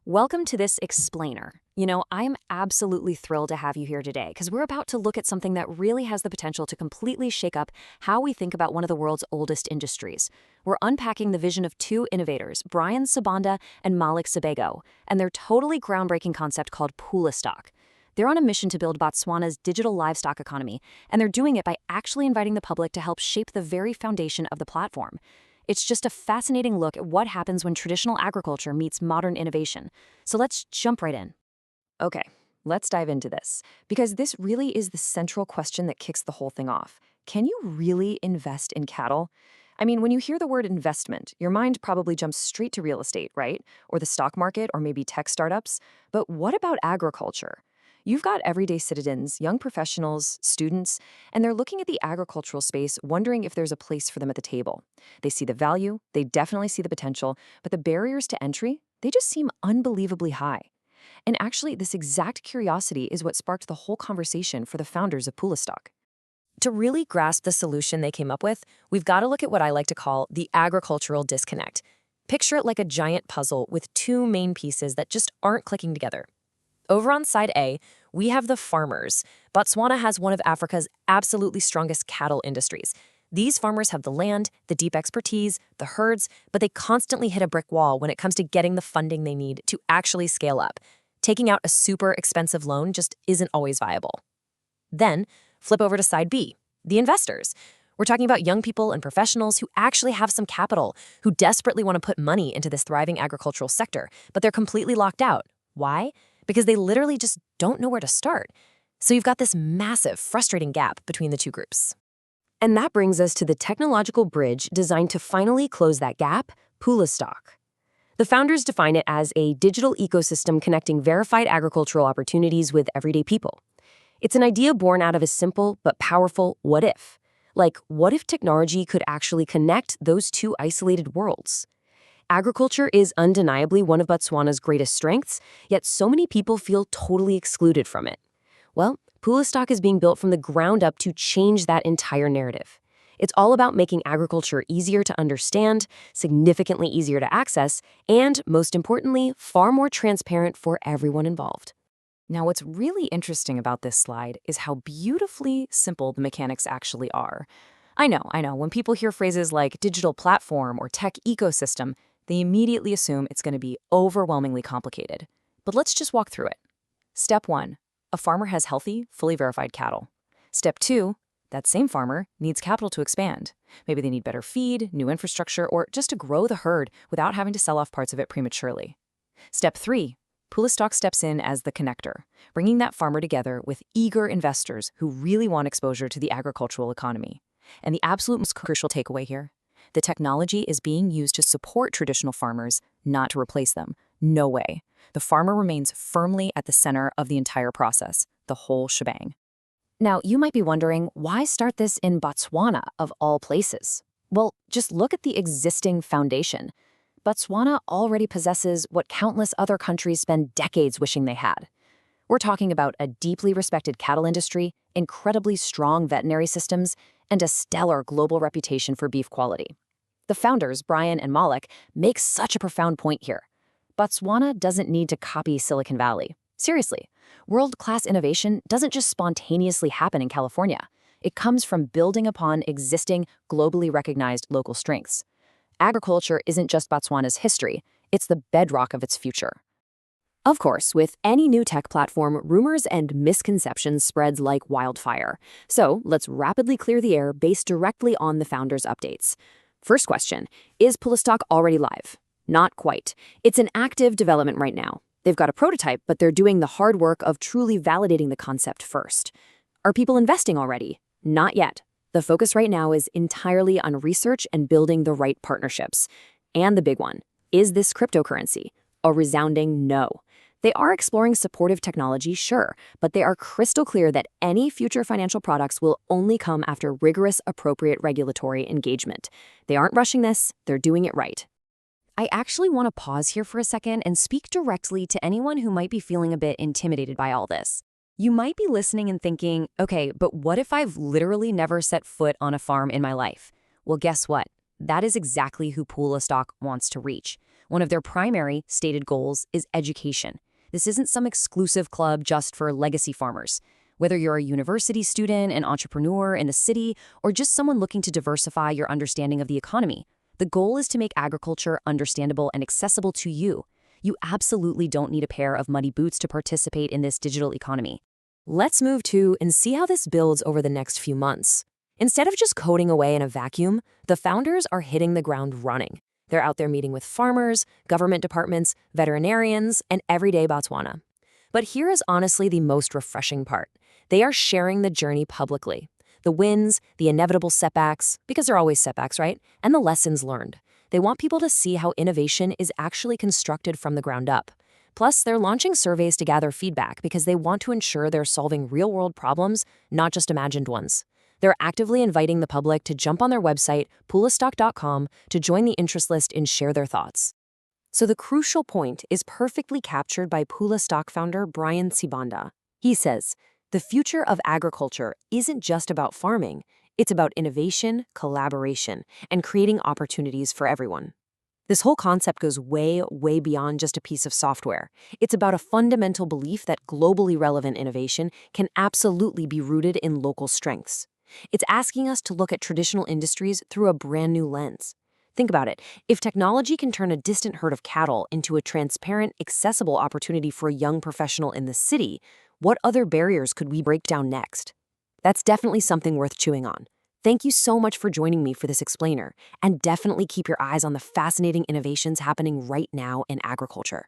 Welcome to this explainer. I'm absolutely thrilled to have you here today because we're about to look at something that really has the potential to completely shake up how we think about one of the world's oldest industries. We're unpacking the vision of two innovators, Brian Sabanda and Malik Sabego, and their totally groundbreaking concept called PulaStock. They're on a mission to build Botswana's digital livestock economy, and they're doing it by actually inviting the public to help shape the very foundation of the platform. It's just a fascinating look at what happens when traditional agriculture meets modern innovation. So let's jump right in. Okay, let's dive into this, because this really is the central question that kicks the whole thing off. Can you really invest in cattle? I mean, when you hear the word investment, your mind probably jumps straight to real estate, right? Or the stock market, or maybe tech startups. But what about agriculture? You've got everyday citizens, young professionals, students, and they're looking at the agricultural space wondering if there's a place for them at the table. They see the value, they definitely see the potential, but the barriers to entry, they just seem unbelievably high. And actually, this exact curiosity is what sparked the whole conversation for the founders of PulaStock. To really grasp the solution they came up with, we've got to look at what I like to call the agricultural disconnect. Picture it like a giant puzzle with two main pieces that just aren't clicking together. Over on side A, we have the farmers. Botswana has one of Africa's absolutely strongest cattle industries. These farmers have the land, the deep expertise, the herds, but they constantly hit a brick wall when it comes to getting the funding they need to actually scale up. Taking out a super expensive loan just isn't always viable. Then, flip over to side B, the investors. We're talking about young people and professionals who actually have some capital, who desperately want to put money into this thriving agricultural sector, but they're completely locked out. Why? Because they literally just don't know where to start. So you've got this massive, frustrating gap between the two groups. And that brings us to the technological bridge designed to finally close that gap, PulaStock. The founders define it as a digital ecosystem connecting verified agricultural opportunities with everyday people. It's an idea born out of a simple but powerful what if. Like, what if technology could actually connect those two isolated worlds? Agriculture is undeniably one of Botswana's greatest strengths, yet so many people feel totally excluded from it. Well, PulaStock is being built from the ground up to change that entire narrative. It's all about making agriculture easier to understand, significantly easier to access, and, most importantly, far more transparent for everyone involved. Now, what's really interesting about this slide is how beautifully simple the mechanics actually are. I know, when people hear phrases like digital platform or tech ecosystem, they immediately assume it's going to be overwhelmingly complicated. But let's just walk through it. Step 1, a farmer has healthy, fully verified cattle. Step 2, that same farmer needs capital to expand. Maybe they need better feed, new infrastructure, or just to grow the herd without having to sell off parts of it prematurely. Step 3, PulaStock steps in as the connector, bringing that farmer together with eager investors who really want exposure to the agricultural economy. And the absolute most crucial takeaway here, the technology is being used to support traditional farmers, not to replace them. No way. The farmer remains firmly at the center of the entire process, the whole shebang. Now, you might be wondering, why start this in Botswana, of all places? Well, just look at the existing foundation. Botswana already possesses what countless other countries spend decades wishing they had. We're talking about a deeply respected cattle industry, incredibly strong veterinary systems, and a stellar global reputation for beef quality. The founders, Brian and Malik, make such a profound point here. Botswana doesn't need to copy Silicon Valley. Seriously, world-class innovation doesn't just spontaneously happen in California. It comes from building upon existing, globally recognized local strengths. Agriculture isn't just Botswana's history, it's the bedrock of its future. Of course, with any new tech platform, rumors and misconceptions spread like wildfire. So let's rapidly clear the air based directly on the founders' updates. First question, is PulaStock already live? Not quite. It's in active development right now. They've got a prototype, but they're doing the hard work of truly validating the concept first. Are people investing already? Not yet. The focus right now is entirely on research and building the right partnerships. And the big one, is this cryptocurrency? A resounding no. They are exploring supportive technology, sure, but they are crystal clear that any future financial products will only come after rigorous, appropriate regulatory engagement. They aren't rushing this, they're doing it right. I actually want to pause here for a second and speak directly to anyone who might be feeling a bit intimidated by all this. You might be listening and thinking, okay, but what if I've literally never set foot on a farm in my life? Well, guess what? That is exactly who PulaStock wants to reach. One of their primary stated goals is education. This isn't some exclusive club just for legacy farmers. Whether you're a university student, an entrepreneur in the city, or just someone looking to diversify your understanding of the economy, the goal is to make agriculture understandable and accessible to you. You absolutely don't need a pair of muddy boots to participate in this digital economy. Let's move to and see how this builds over the next few months. Instead of just coding away in a vacuum, the founders are hitting the ground running. They're out there meeting with farmers, government departments, veterinarians, and everyday Botswana. But here is honestly the most refreshing part. They are sharing the journey publicly. The wins, the inevitable setbacks, because there are always setbacks, right? And the lessons learned. They want people to see how innovation is actually constructed from the ground up. Plus, they're launching surveys to gather feedback because they want to ensure they're solving real-world problems, not just imagined ones. They're actively inviting the public to jump on their website, PulaStock.com, to join the interest list and share their thoughts. So the crucial point is perfectly captured by PulaStock founder Brian Sibanda. He says, the future of agriculture isn't just about farming, it's about innovation, collaboration, and creating opportunities for everyone. This whole concept goes way, way beyond just a piece of software. It's about a fundamental belief that globally relevant innovation can absolutely be rooted in local strengths. It's asking us to look at traditional industries through a brand new lens. Think about it. If technology can turn a distant herd of cattle into a transparent, accessible opportunity for a young professional in the city, what other barriers could we break down next? That's definitely something worth chewing on. Thank you so much for joining me for this explainer, and definitely keep your eyes on the fascinating innovations happening right now in agriculture.